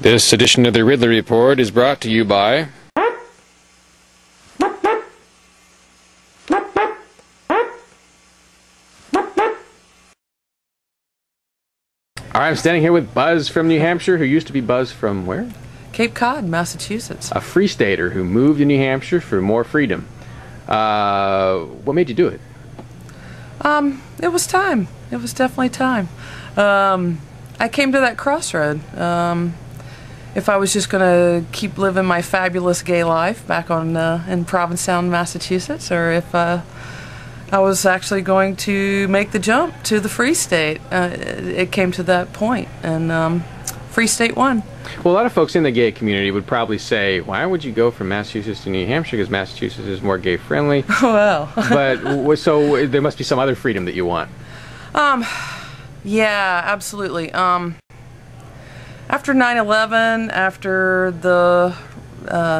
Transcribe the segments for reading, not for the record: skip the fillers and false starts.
This edition of the Ridley Report is brought to you by... I'm standing here with Buzz from New Hampshire, who used to be Buzz from where? Cape Cod, Massachusetts. A free stater who moved to New Hampshire for more freedom. What made you do it? It was time. It was definitely time. I came to that crossroad. If I was just going to keep living my fabulous gay life back on in Provincetown, Massachusetts, or if I was actually going to make the jump to the Free State. It came to that point, and Free State won. Well, a lot of folks in the gay community would probably say, why would you go from Massachusetts to New Hampshire, because Massachusetts is more gay-friendly. Well. But, so there must be some other freedom that you want. Yeah, absolutely. After 9/11, after the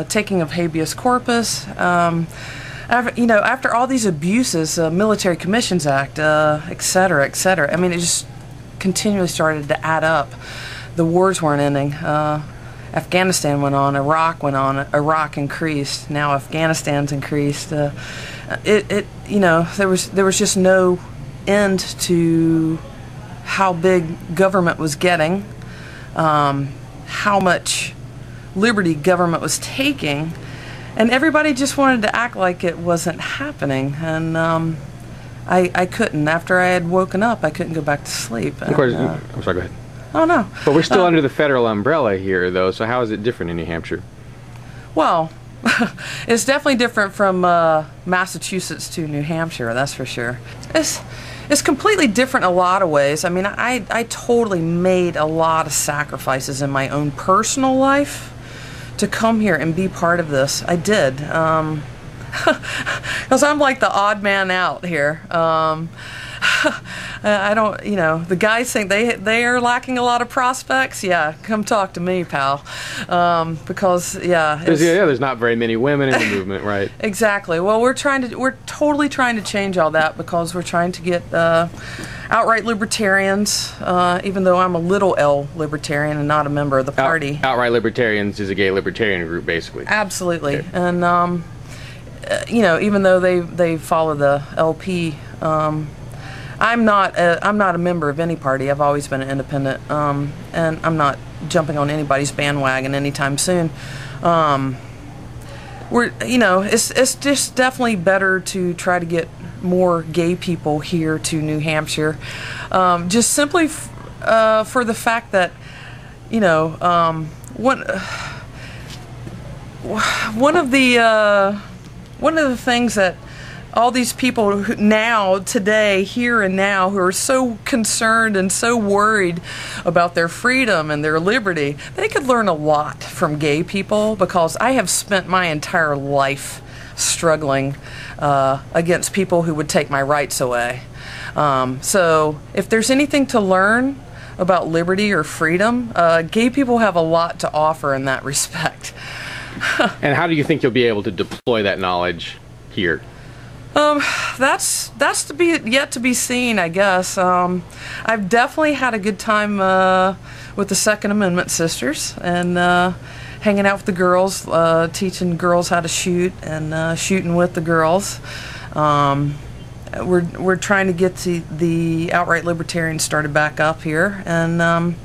taking of habeas corpus, after all these abuses, Military Commissions Act, et cetera, et cetera, I mean, it just continually started to add up. The wars weren't ending. Afghanistan went on, Iraq went on, Iraq increased, now Afghanistan's increased. There was just no end to how big government was getting, how much liberty government was taking, and everybody just wanted to act like it wasn't happening, and I couldn't. After I had woken up, I couldn't go back to sleep. Of course, I'm sorry, go ahead. Oh, no. But we're still under the federal umbrella here, though, so how is it different in New Hampshire? Well, it's definitely different from Massachusetts to New Hampshire, that's for sure. It's completely different in a lot of ways. I mean, I totally made a lot of sacrifices in my own personal life to come here and be part of this. I did. Because I'm like the odd man out here. I don't, the guys think they are lacking a lot of prospects. Yeah, come talk to me, pal. Because there's not very many women in the movement, right? Exactly. Well, we're totally trying to change all that, because we're trying to get outright libertarians. Even though I'm a little L libertarian and not a member of the party. Outright Libertarians is a gay libertarian group, basically. Absolutely, okay. And even though they follow the LP. I'm not a member of any party. I've always been an independent, and I'm not jumping on anybody's bandwagon anytime soon. It's just definitely better to try to get more gay people here to New Hampshire, just simply for the fact that one of the things that all these people today, here and now, who are so concerned and so worried about their freedom and their liberty, they could learn a lot from gay people, because I have spent my entire life struggling against people who would take my rights away. So if there's anything to learn about liberty or freedom, gay people have a lot to offer in that respect. And how do you think you'll be able to deploy that knowledge here? That's yet to be seen, I guess. I've definitely had a good time with the Second Amendment sisters, and hanging out with the girls, teaching girls how to shoot, and shooting with the girls. We're trying to get the outright libertarians started back up here, and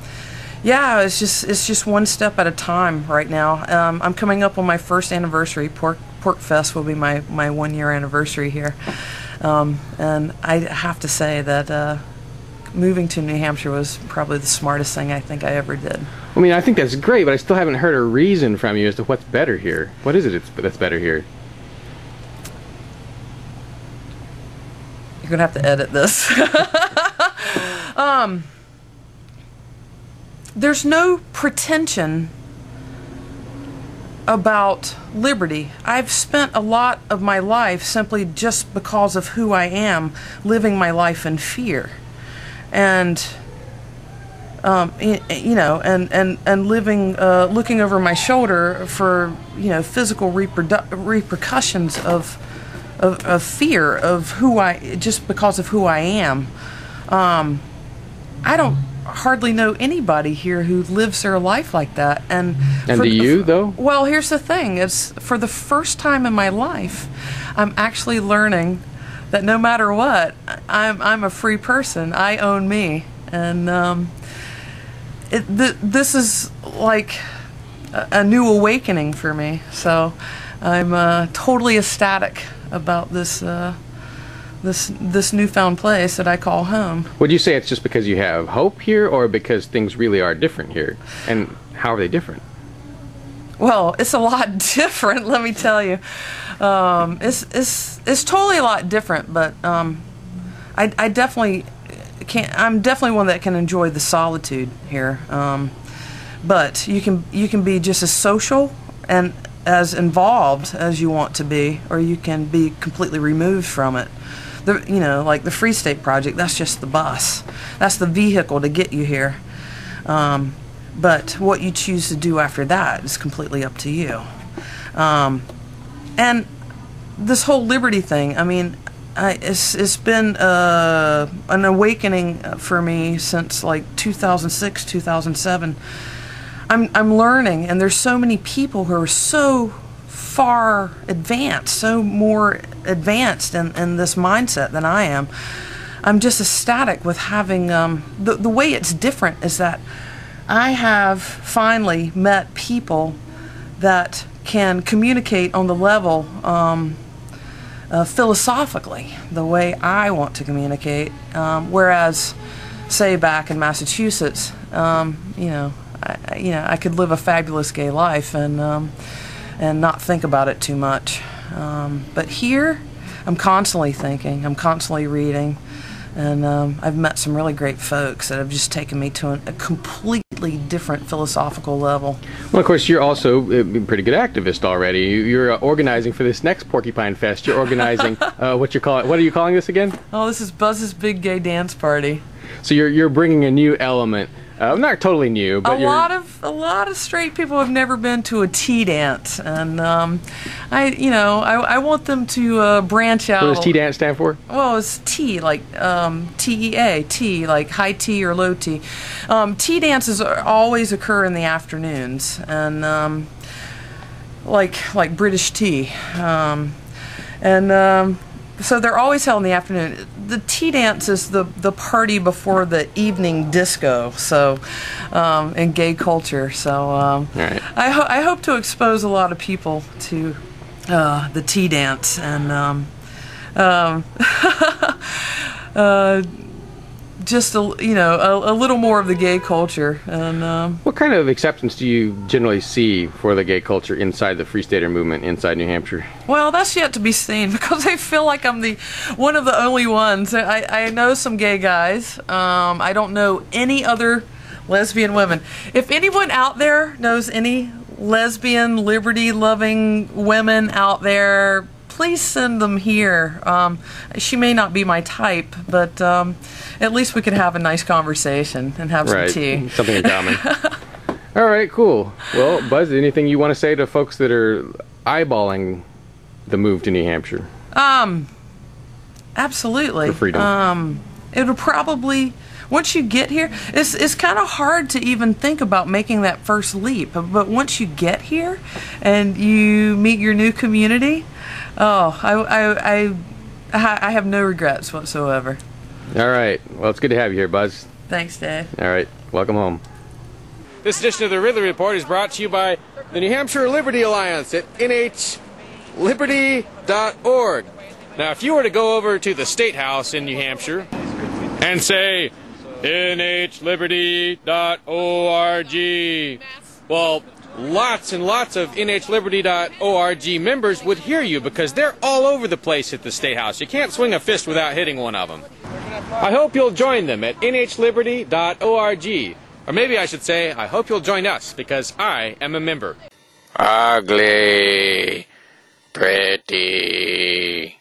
yeah, it's just one step at a time right now. I'm coming up on my first anniversary. Porcfest will be my 1-year anniversary here, and I have to say that moving to New Hampshire was probably the smartest thing I think I ever did. I mean, I think that's great, but I still haven't heard a reason from you as to what's better here. What is it that's better here? You're gonna have to edit this. There's no pretension about liberty. I've spent a lot of my life simply just because of who I am, living my life in fear, and and living, looking over my shoulder for physical repercussions of fear of just because of who I am. I hardly know anybody here who lives their life like that. And do you, though? Well, here's the thing. It's for the first time in my life, I'm actually learning that no matter what, I'm a free person. I own me. And this is like a new awakening for me. So I'm totally ecstatic about this this newfound place that I call home. Would you say it's just because you have hope here, or because things really are different here? And how are they different? Well, it's a lot different, let me tell you. It's totally a lot different, but I definitely can't. I'm definitely one that can enjoy the solitude here. But you can be just as social and as involved as you want to be, or you can be completely removed from it. You know, like the Free State Project, that's just the bus. That's the vehicle to get you here. But what you choose to do after that is completely up to you. And this whole liberty thing, I mean, it's been an awakening for me since like 2006, 2007. I'm learning, and there's so many people who are so far advanced, so more advanced in this mindset than I am. I'm just ecstatic with having the way it's different is that I have finally met people that can communicate on the level philosophically, the way I want to communicate, whereas say back in Massachusetts, you know, I could live a fabulous gay life and not think about it too much. But here, I'm constantly thinking, I'm constantly reading, and I've met some really great folks that have just taken me to a completely different philosophical level. Well, of course, you're also a pretty good activist already. You're organizing for this next Porcupine Fest. You're organizing, what are you calling this again? Oh, this is Buzz's Big Gay Dance Party. So you're bringing a new element. Not totally new, but a lot of straight people have never been to a tea dance, and I want them to branch out. What does tea dance stand for? Well, it's tea, like TEA, tea, like high tea or low tea. Tea dances always occur in the afternoons, and like British tea, so they're always held in the afternoon. The tea dance is the party before the evening disco, so in gay culture. So right. I hope to expose a lot of people to the tea dance and just a little more of the gay culture. And what kind of acceptance do you generally see for the gay culture inside the Free Stater movement inside New Hampshire? Well, that's yet to be seen, because I feel like I'm one of the only ones. I know some gay guys. I don't know any other lesbian women. If anyone out there knows any lesbian, liberty-loving women out there, please send them here. She may not be my type, but at least we could have a nice conversation and have some tea. Something in common. All right, cool. Well, Buzz, anything you want to say to folks that are eyeballing the move to New Hampshire? Absolutely. For freedom. It'll probably, once you get here, it's kind of hard to even think about making that first leap. But once you get here and you meet your new community, oh, I have no regrets whatsoever. All right. Well, it's good to have you here, Buzz. Thanks, Dave. All right. Welcome home. This edition of the Ridley Report is brought to you by the New Hampshire Liberty Alliance at nhliberty.org. Now, if you were to go over to the State House in New Hampshire and say, nhliberty.org, well, lots and lots of nhliberty.org members would hear you, because they're all over the place at the State House. You can't swing a fist without hitting one of them. I hope you'll join them at nhliberty.org. Or maybe I should say, I hope you'll join us, because I am a member. Ugly. Pretty.